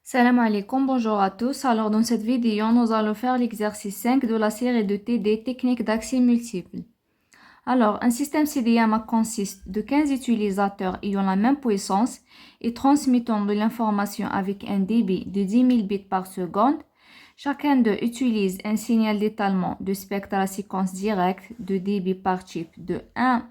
Salam alaikum, bonjour à tous. Alors dans cette vidéo, nous allons faire l'exercice 5 de la série de TD, technique d'accès multiple. Alors, un système CDMA consiste de 15 utilisateurs ayant la même puissance et transmettant de l'information avec un débit de 10 000 bits par seconde. Chacun d'eux utilise un signal d'étalement de spectre à séquence directe de débit par chip de 1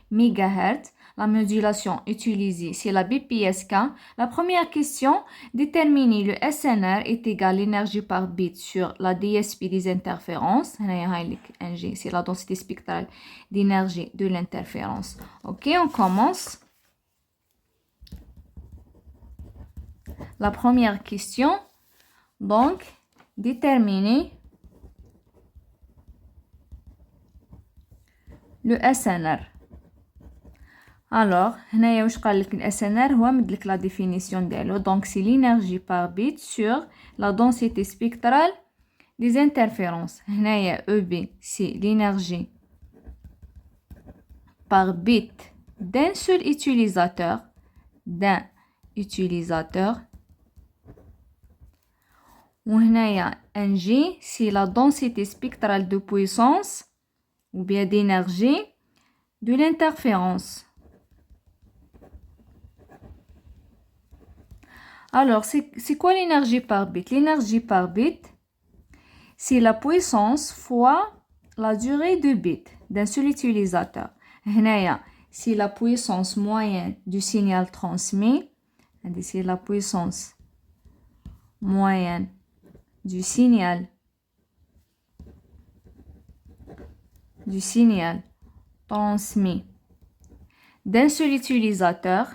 MHz. La modulation utilisée, c'est la BPSK. La première question, déterminer le SNR est égal à l'énergie par bit sur la DSP des interférences. C'est la densité spectrale d'énergie de l'interférence. Ok, on commence. La première question, donc, déterminer le SNR. Alors, هنايا واش قال لك ال SNR هو مد لك la définition ديالو. Donc c'est l'énergie par bit sur la densité spectrale des interférences. هنايا EB c'est l'énergie par bit d'un seul utilisateur, وهنايا NG c'est la densité spectrale de puissance ou bien d'énergie de l'interférence. Alors, c'est quoi l'énergie par bit? L'énergie par bit, c'est la puissance fois la durée de bit d'un seul utilisateur. C'est la puissance moyenne du signal transmis. C'est la puissance moyenne du signal transmis d'un seul utilisateur,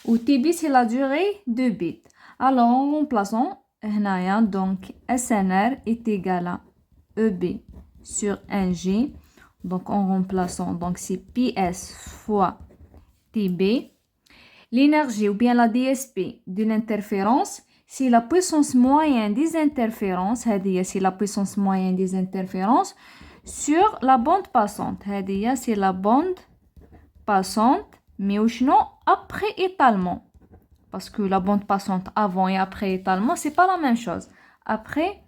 ou TB c'est la durée de bits. Alors en remplaçant donc SNR est égal à EB sur NG. Donc en remplaçant, donc c'est PS fois TB. L'énergie ou bien la DSP de l'interférence, c'est la puissance moyenne des interférences. C'est la puissance moyenne des interférences sur la bande passante. C'est la bande passante, mais non après étalement. Parce que la bande passante avant et après étalement, c'est pas la même chose. Après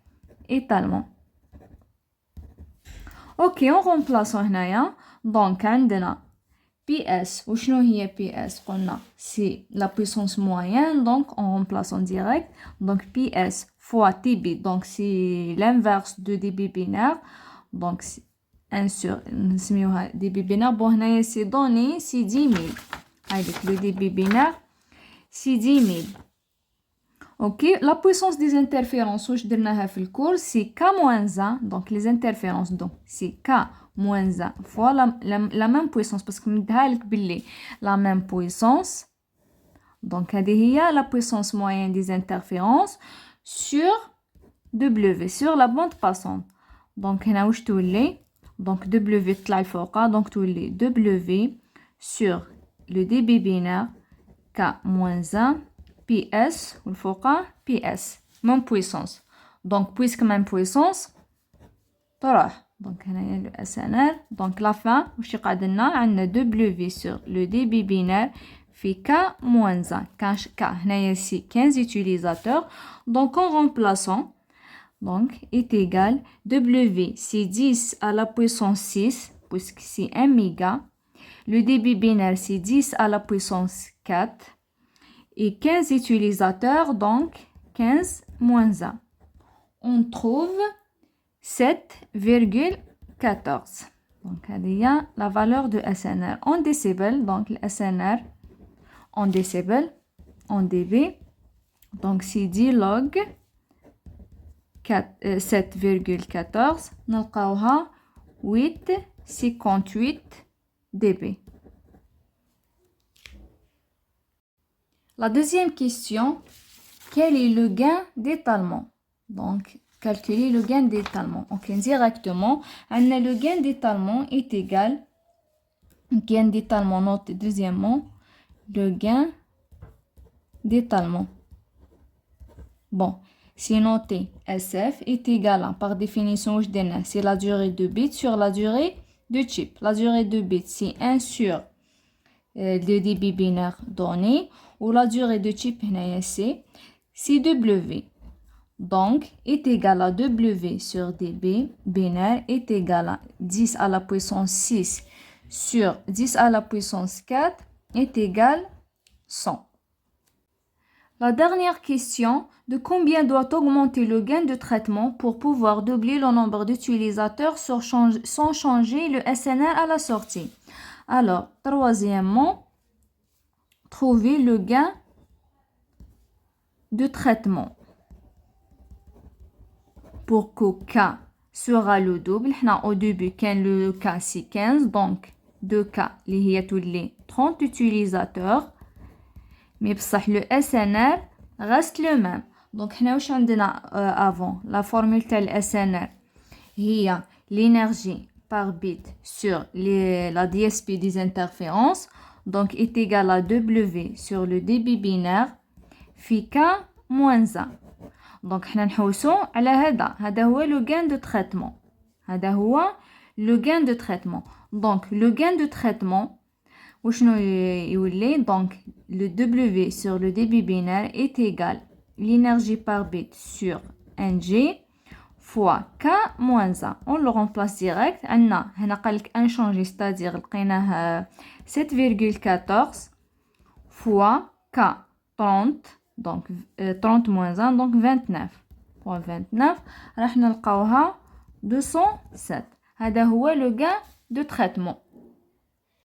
étalement. Ok, on remplace هنايا. Donc, عندنا PS. وشنو هي PS? قلنا c'est la puissance moyenne, donc on remplace en direct. Donc, PS fois TB. Donc, c'est l'inverse de débit binaire. Donc, 1 sur débit binaire. Bon, هنايا c'est donné, c'est 10 000. Avec le débit binaire, c'est 10 000. Ok, la puissance des interférences, c'est K-1. Donc, les interférences, donc, c'est K-1 fois la même puissance. Parce que la même puissance. Donc, la puissance moyenne des interférences sur W, sur la bande passante. Donc, donc W donc W sur le débit binaire K-1 PS ou le PS, même puissance. Donc, puisque même puissance, donc le SNR. Donc, la fin, on a W sur le débit binaire fait K-1. K, c'est 15 utilisateurs. Donc, en remplaçant, donc, est égal W, c'est 10 à la puissance 6, puisque c'est 1 méga. Le débit binaire, c'est 10 à la puissance 4. Et 15 utilisateurs, donc 15 moins 1. On trouve 7,14. Donc, il y a la valeur de SNR en décibels. Donc, le SNR en décibels, en dB. Donc, c'est 10 log 7,14. نلقاوها 8,58 dB. La deuxième question, quel est le gain d'étalement? Donc, calculer le gain d'étalement. Ok, directement, le gain d'étalement est égal, gain d'étalement, note deuxièmement, le gain d'étalement. Bon, c'est noté SF est égal à, par définition, c'est la durée de bits sur la durée de chip. La durée de bits, c'est 1 sur le débit binaire donné, ou la durée de type c'est CW. Donc, est égal à W sur dB binaire est égal à 10 à la puissance 6 sur 10 à la puissance 4 est égal à 100. La dernière question, de combien doit augmenter le gain de traitement pour pouvoir doubler le nombre d'utilisateurs sans changer le SNR à la sortie? Alors, troisièmement, trouver le gain de traitement. Pour que K sera le double, au début, le K c'est 15, donc 2K, les 30 utilisateurs. Mais le SNR reste le même. Donc, nous avant la formule telle SNR, il y a l'énergie par bit sur la DSP des interférences, donc est égal à W sur le débit binaire, phi K moins 1. Donc, nous avons le gain de traitement. Le gain de traitement. Donc, le gain de traitement, donc, le W sur le débit binaire est égal à l'énergie par bit sur NG fois K moins 1. On le remplace direct. On a inchangé, c'est-à-dire 7,14 fois K 30. Donc 30 moins 1, donc 29.29. راح نلقاوها 207. هذا هو le gain de traitement.